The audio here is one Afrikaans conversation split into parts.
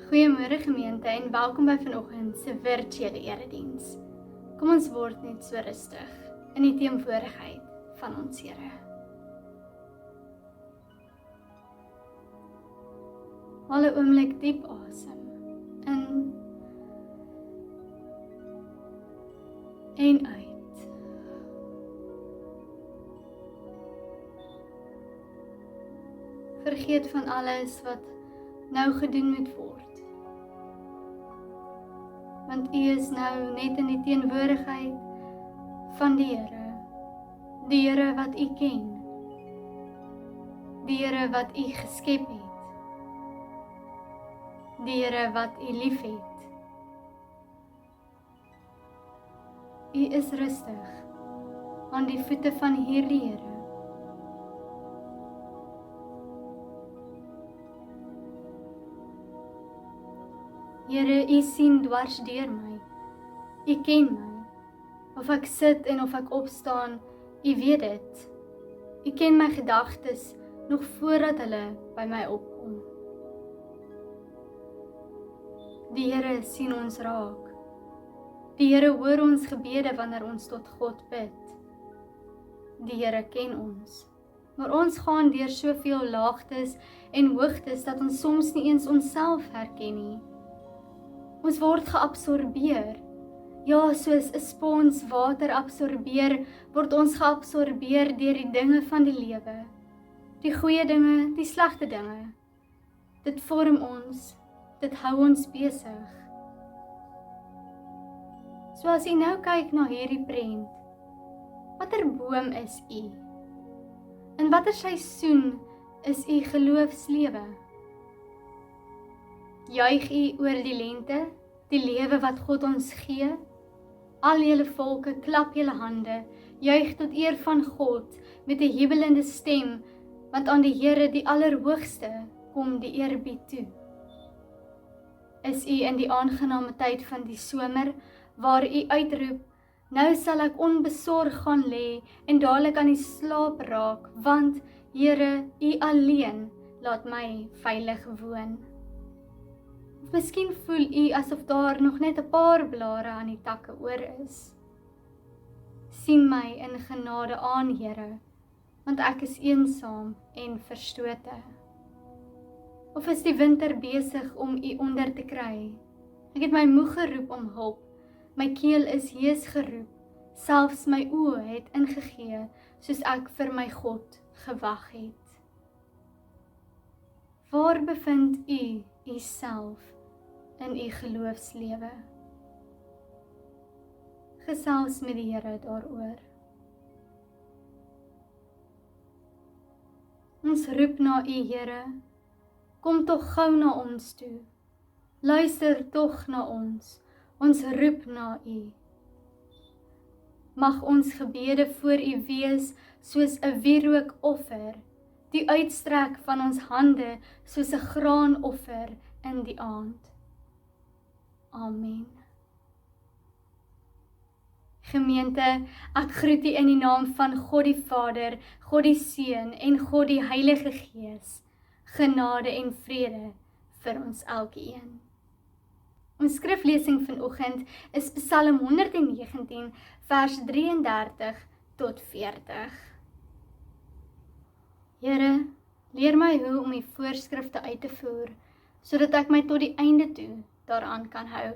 Goeiemôre gemeente en welkom by vanoggend se virtuele erediens. Kom ons word net so rustig in die teenwoordigheid van ons Here. Haal 'n oomblik diep asem in en uit. Vergeet van alles wat nou gedoen moet word. Want U is nou net in die teenwoordigheid van die Here wat U ken, die Here wat U geskep het, die Here wat U liefhet. U is rustig aan die voete van hierdie Here. Here, U sien dwars deur my. U ken my. Of ek sit en of ek opstaan, U weet dit. U ken my gedagtes nog voordat hulle by my opkom. Die Here sien ons raak. Die Here hoor ons gebede wanneer ons tot God bid. Die Here ken ons. Maar ons gaan deur soveel laagtes en hoogtes dat ons soms nie eens onsself herken nie. Ons word geabsorbeer. Ja, soos 'n spons water absorbeer, word ons geabsorbeer deur die dinge van die lewe. Die goeie dinge, die slegte dinge. Dit vorm ons, dit hou ons besig. So as U nou kyk na hierdie prent, watter boom is U? In watter seisoen is U geloofslewe? Juig U oor die lente, die lewe wat God ons gee? Al julle volke, klap julle hande, juig tot eer van God met 'n jubelende stem, want aan die Here die Allerhoogste kom die eerbied toe. Is U in die aangename tyd van die somer, waar U uitroep, nou sal ek onbesorg gaan lê en dadelik aan die slaap raak, want Here, U alleen laat my veilig woon. Of miskien voel U asof daar nog net 'n paar blare aan die takke oor is. Sien my in genade aan, Here, want ek is eensaam en verstote. Of is die winter besig om U onder te kry? Ek het my moeg geroep om hulp, my keel is hees geroep, selfs my oë het ingegee, soos ek vir my God gewag het. Waar bevind U Uself in U geloofslewe? Gesels met die Here daaroor. Ons roep na U, Here, kom tog gou na ons toe. Luister tog na ons roep na U. Mag ons gebede voor U wees soos 'n wierookoffer, die uitstrek van ons hande soos 'n graanoffer in die aand. Amen. Gemeente, ek groet U in die naam van God die Vader, God die Seun en God die Heilige Gees. Genade en vrede vir ons elkeen. Ons skriflesing vanoggend is Psalm 119 vers 33 tot 40. Here, leer my hoe om U voorskrifte uit te voer, sodat ek my tot die einde toe daaraan kan hou.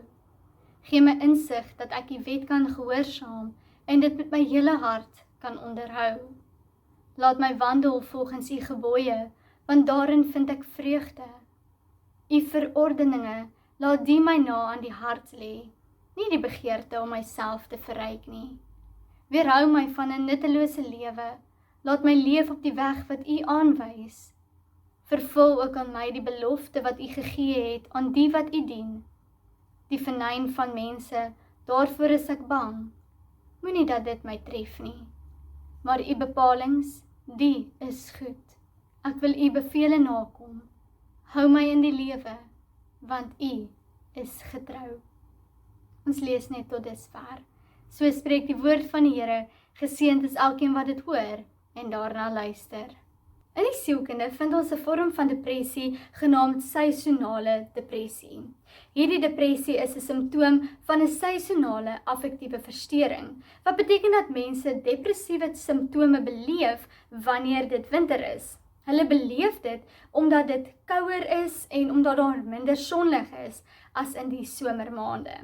Gee my insig dat ek U wet kan gehoorsaam en dit met my hele hart kan onderhou. Laat my wandel volgens U gebooie, want daarin vind ek vreugde. U verordeninge, laat die my na aan die hart lê, nie die begeerte om myself te verryk nie. Weerhou my van 'n nuttelose lewe, laat my leef op die weg wat U aanwys. Vervul ook aan my die belofte wat U gegee het aan die wat U dien. Die venyn van mense, daarvoor is ek bang. Moenie dat dit my tref nie. Maar U bepalings, die is goed. Ek wil U bevele nakom. Hou my in die lewe, want U is getrou. Ons lees net tot dusver. So spreek die woord van die Here, geseënd is elkeen wat dit hoor en daarna luister. In die sielkunde vind ons 'n vorm van depressie genaamd seisonale depressie. Hierdie depressie is 'n simptoom van 'n seisonale affektiewe verstoring, wat beteken dat mense depressiewe simptome beleef wanneer dit winter is. Hulle beleef dit omdat dit kouer is en omdat daar minder sonlig is as in die somermaande.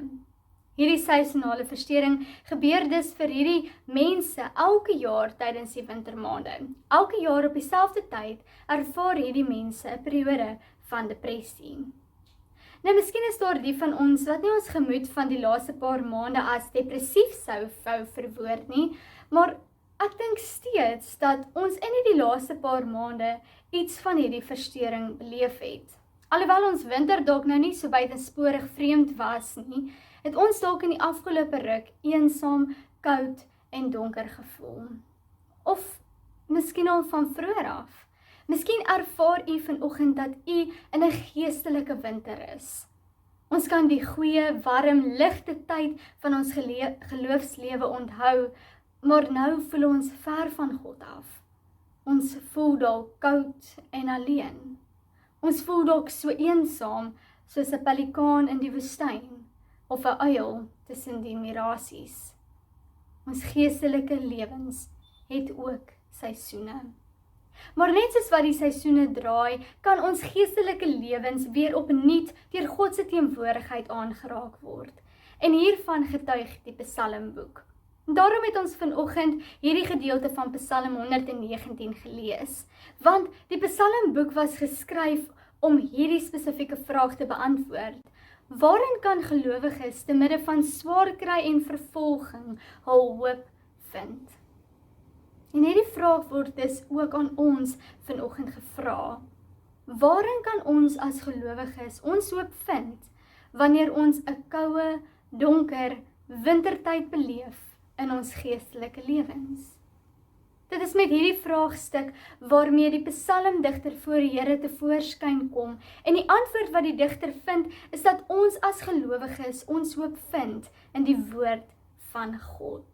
Hierdie seisonale verstoring gebeur dus vir hierdie mense elke jaar tydens die wintermaande. Elke jaar op dieselfde tyd ervaar hierdie mense 'n periode van depressie. Nou, miskien is daar die van ons wat nie ons gemoed van die laaste paar maande as depressief sou verwoord nie, maar ek dink steeds dat ons in die laaste paar maande iets van hierdie verstoring beleef het. Alhoewel ons winter dalk nou nie so buitensporig vreemd was nie, het ons dalk in die afgelope ruk eensaam, koud en donker gevoel. Of miskien al van vroeër af. Miskien ervaar u vanoggend dat u in 'n geestelike winter is. Ons kan die goeie, warm, ligte tyd van ons geloofslewe onthou, maar nou voel ons ver van God af. Ons voel dalk koud en alleen. Ons voel dalk so eensaam soos 'n pelikaan in die woestyn of 'n uil tussen die mirasies. Ons geestelike lewens het ook seisoene. Maar net soos wat die seisoene draai, kan ons geestelike lewens weer opnuut deur God se teenwoordigheid aangeraak word. En hiervan getuig die Psalmboek. Daarom het ons vanoggend hierdie gedeelte van Psalm 119 gelees, want die Psalmboek was geskryf om hierdie spesifieke vraag te beantwoord. Waarin kan gelowiges te midde van swaar kry en vervolging hul hoop vind? En hierdie vraag word dus ook aan ons vanoggend gevra. Waarin kan ons as gelowiges ons hoop vind wanneer ons 'n koue, donker wintertyd beleef in ons geestelike lewens? Dit is met hierdie vraagstuk waarmee die psalmdigter voor die Here tevoorskyn kom, en die antwoord wat die digter vind is dat ons as gelowiges ons hoop vind in die woord van God.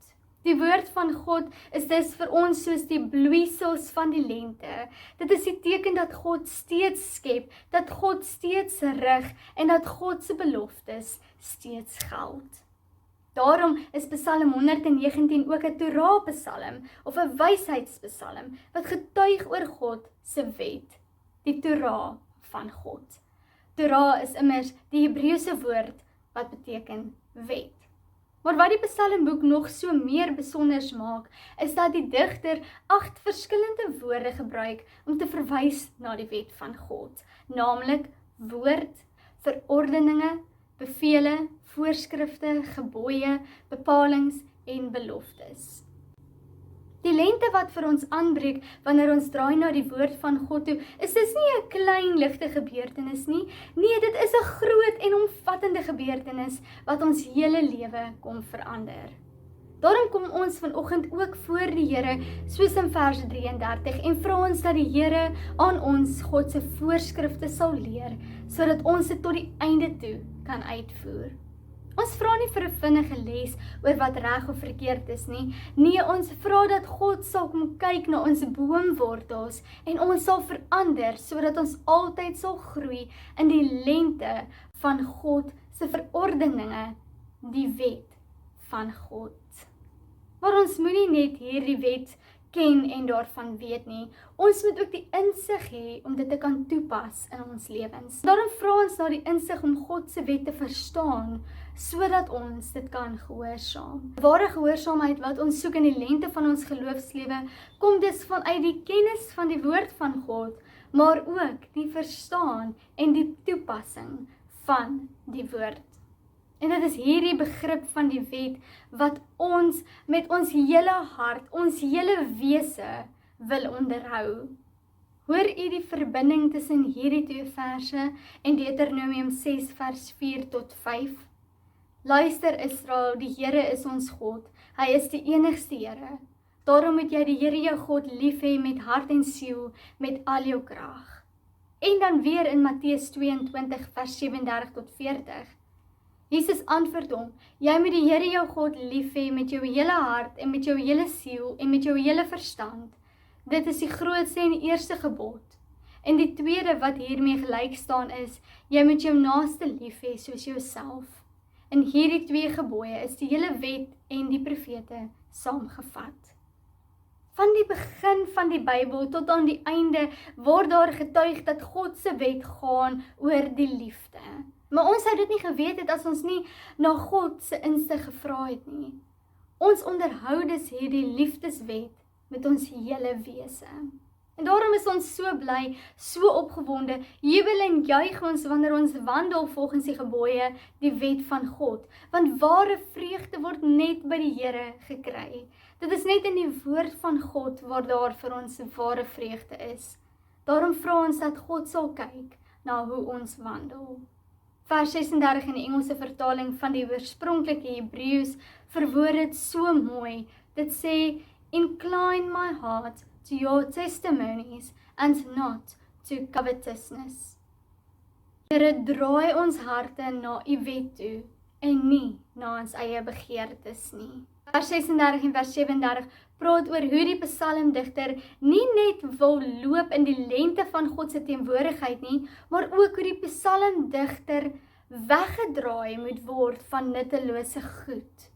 Die woord van God is dus vir ons soos die bloeisels van die lente. Dit is die teken dat God steeds skep, dat God steeds rig en dat God se beloftes steeds geld. Daarom is Psalm 119 ook 'n Torah-psalm of 'n wysheidspsalm wat getuig oor God se wet, die Torah van God. Torah is immers die Hebreëse woord wat beteken wet. Maar wat die Psalmboek nog so meer besonders maak, is dat die digter 8 verskillende woorde gebruik om te verwys na die wet van God, naamlik woord, verordeninge, bevele, voorskrifte, gebooie, bepalings en beloftes. Die lente wat vir ons aanbreek wanneer ons draai na die woord van God toe, is dis nie 'n klein ligte gebeurtenis nie. Nee, dit is 'n groot en omvattende gebeurtenis wat ons hele lewe kom verander. Daarom kom ons vanoggend ook voor die Here, soos in vers 33, en vra ons dat die Here aan ons God se voorskrifte sal leer, sodat ons dit tot die einde toe kan uitvoer. Ons vra nie vir 'n vinnige les oor wat reg of verkeerd is nie. Nee, ons vra dat God sal kom kyk na ons boomwortels en ons sal verander, sodat ons altyd sal groei in die lente van God se verordeninge, die wet van God. Maar ons moenie net hierdie wet ken en daarvan weet nie. Ons moet ook die insig hê om dit te kan toepas in ons lewens. Daarom vra ons na die insig om God se wet te verstaan, sodat ons dit kan gehoorsaam. Ware gehoorsaamheid wat ons soek in die lente van ons geloofslewe, kom dus vanuit die kennis van die woord van God, maar ook die verstaan en die toepassing van die woord. En dit is hierdie begrip van die wet wat ons met ons hele hart, ons hele wese wil onderhou. Hoor u die verbinding tussen hierdie 2 verse en Deuteronomium 6 vers 4 tot 5? Luister Israel, die Here is ons God, hy is die enigste Here. Daarom moet jy die Here jou God lief hê met hart en siel, met al jou krag. En dan weer in Matteus 22 vers 37 tot 40. Jesus antwoord hom, jy moet die Here jou God lief hê met jou hele hart en met jou hele siel en met jou hele verstand. Dit is die grootste en eerste gebod. En die tweede wat hiermee gelyk staan is, jy moet jou naaste lief hê soos jouself. In hierdie 2 gebooie is die hele wet en die profete saamgevat. Van die begin van die Bybel tot aan die einde word daar getuig dat God se wet gaan oor die liefde. Maar ons sou dit nie geweet het as ons nie na God se insig gevra het nie. Ons onderhou dus hierdie liefdeswet met ons hele wese. En daarom is ons so bly, so opgewonde, jubel en juig ons wanneer ons wandel volgens die gebooie, die wet van God. Want ware vreugde word net by die Here gekry. Dit is net in die woord van God waar daar vir ons ware vreugde is. Daarom vra ons dat God sal kyk na hoe ons wandel. Vers 36 in die Engelse vertaling van die oorspronklike Hebreëus verwoord dit so mooi. Dit sê, incline my heart to your testimonies and not to covetousness. Here, draai ons harte na u wet toe en nie na ons eie begeertes nie. Vers 36 en vers 37 praat oor hoe die psalmdigter nie net wil loop in die lente van God se teenwoordigheid nie, maar ook hoe die psalmdigter weggedraai moet word van nuttelose goed.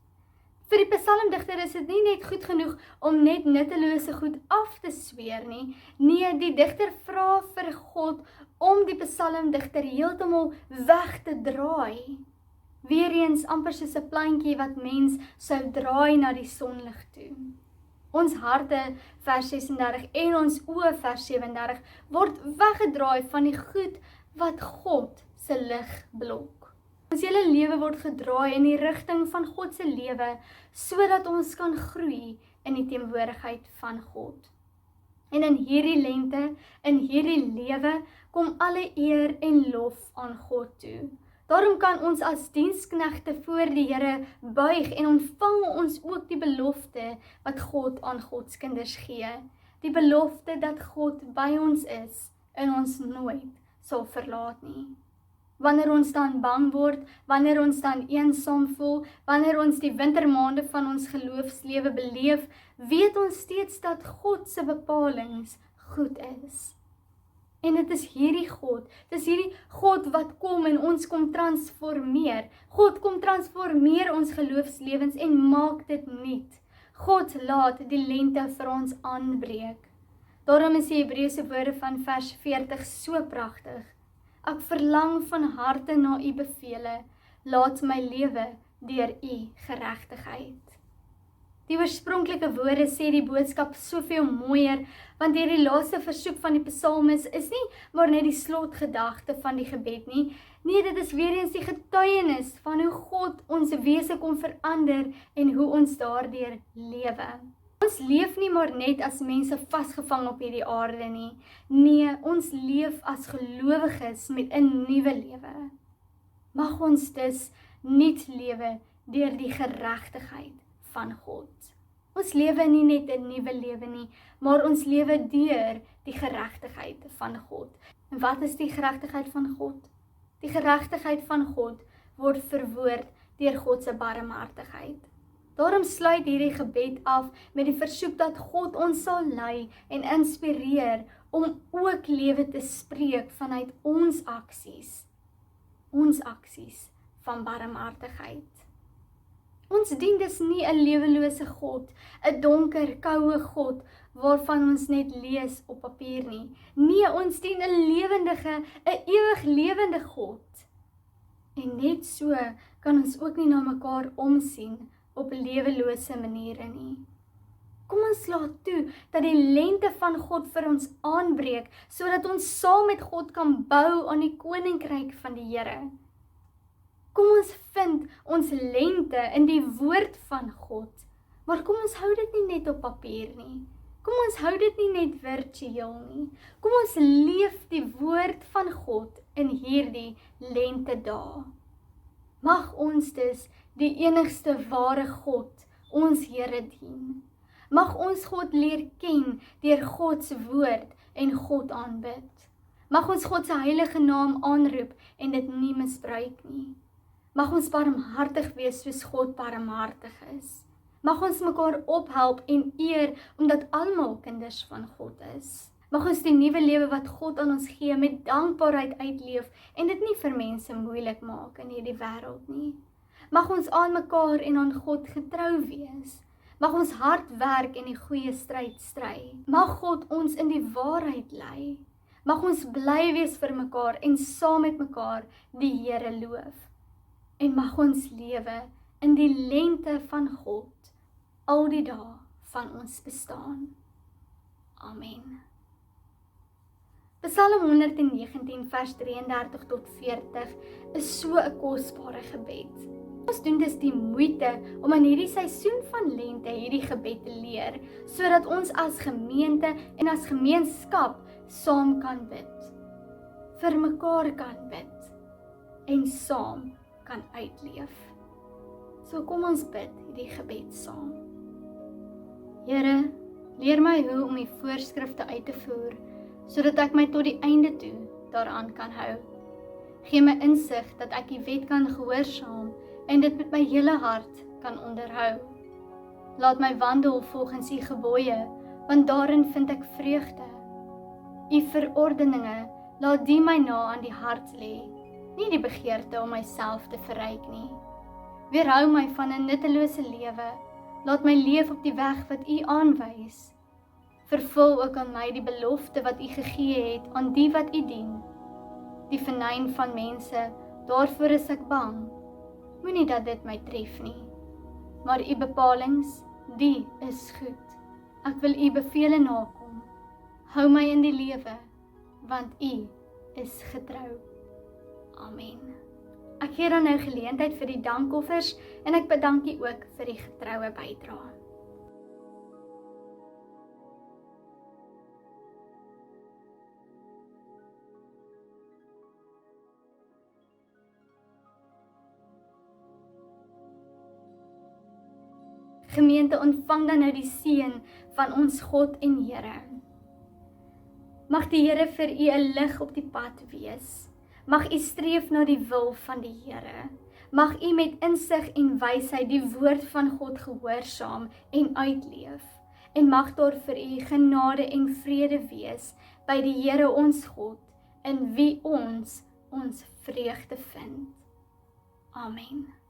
Vir die psalmdigter is dit nie net goed genoeg om net nuttelose goed af te sweer nie. Nee, die digter vra vir God om die psalmdigter heeltemal weg te draai. Weereens amper soos 'n plantjie wat mens sou draai na die sonlig toe. Ons harte, vers 36, en ons oë, vers 37, word weggedraai van die goed wat God se lig blok. Ons hele lewe word gedraai in die rigting van God se lewe, sodat ons kan groei in die teenwoordigheid van God. En in hierdie lente, in hierdie lewe, kom alle eer en lof aan God toe. Daarom kan ons as diensknegte voor die Here buig en ontvang ons ook die belofte wat God aan Gods kinders gee. Die belofte dat God by ons is en ons nooit sal verlaat nie. Wanneer ons dan bang word, wanneer ons dan eensaam voel, wanneer ons die wintermaande van ons geloofslewe beleef, weet ons steeds dat God se bepalings goed is. En dit is hierdie God wat kom en ons kom transformeer. God kom transformeer ons geloofslewens en maak dit nuut. God laat die lente vir ons aanbreek. Daarom is die Hebreëse woorde van vers 40 so pragtig. Ek verlang van harte na u bevele, laat my lewe deur u geregtigheid. Die oorspronklike woorde sê die boodskap soveel mooier, want hierdie laaste versoek van die psalmis is nie maar net die slotgedagte van die gebed nie. Nee, dit is weer eens die getuienis van hoe God ons wese kom verander en hoe ons daardeur lewe. Ons leef nie maar net as mense vasgevang op hierdie aarde nie. Nee, ons leef as gelowiges met 'n nuwe lewe. Mag ons dus nuut lewe deur die geregtigheid van God. Ons lewe nie net 'n nuwe lewe nie, maar ons lewe deur die geregtigheid van God. En wat is die geregtigheid van God? Die geregtigheid van God word verwoord deur God se barmhartigheid. Daarom sluit hierdie gebed af met die versoek dat God ons sal lei en inspireer om ook lewe te spreek vanuit ons aksies van barmhartigheid. Ons dien dus nie 'n lewelose God, 'n donker, koue God, waarvan ons net lees op papier nie. Nee, ons dien 'n lewendige, 'n ewig lewende God. En net so kan ons ook nie na mekaar omsien op lewelose maniere nie. Kom ons laat toe dat die lente van God vir ons aanbreek, sodat ons saam met God kan bou aan die koninkryk van die Here. Kom ons vind ons lente in die woord van God, maar kom ons hou dit nie net op papier nie. Kom ons hou dit nie net virtueel nie. Kom ons leef die woord van God in hierdie lentedae. Mag ons dus die enigste ware God, ons Here dien. Mag ons God leer ken deur God se woord en God aanbid. Mag ons God se heilige naam aanroep en dit nie misbruik nie. Mag ons barmhartig wees soos God barmhartig is. Mag ons mekaar ophelp en eer, omdat almal kinders van God is. Mag ons die nuwe lewe wat God aan ons gee met dankbaarheid uitleef en dit nie vir mense moeilik maak in hierdie wêreld nie. Mag ons aan mekaar en aan God getrou wees. Mag ons hard werk en die goeie stryd stry. Mag God ons in die waarheid lei. Mag ons bly wees vir mekaar en saam met mekaar die Here loof. En mag ons lewe in die lente van God al die dae van ons bestaan. Amen. Psalm 119 vers 33 tot 40 is so 'n kosbare gebed. Ons doen dus die moeite om in hierdie seisoen van lente hierdie gebed te leer, sodat ons as gemeente en as gemeenskap saam kan bid, vir mekaar kan bid en saam kan uitleef. So kom ons bid hierdie gebed saam. Here, leer my hoe om die voorskrifte uit te voer, sodat ek my tot die einde toe daaraan kan hou. Gee my insig dat ek die wet kan gehoorsaam en dit met my hele hart kan onderhou. Laat my wandel volgens u gebooie, want daarin vind ek vreugde. U verordeninge, laat die my na aan die hart lê, nie die begeerte om myself te verryk nie. Weerhou my van 'n nuttelose lewe, laat my leef op die weg wat u aanwys. Vervul ook aan my die belofte wat u gegee het aan die wat u dien. Die venyn van mense, daarvoor is ek bang. Moenie dat dit my tref nie. Maar u bepalings, die is goed. Ek wil u bevele nakom. Hou my in die lewe, want u is getrou. Amen. Ek gee dan nou geleentheid vir die dankoffers en ek bedank u ook vir die getroue bydrae. Gemeente, ontvang dan nou die seën van ons God en Here. Mag die Here vir u 'n lig op die pad wees. Mag u streef na die wil van die Here. Mag u met insig en wysheid die woord van God gehoorsaam en uitleef. En mag daar vir u genade en vrede wees by die Here ons God, in wie ons vreugde vind. Amen.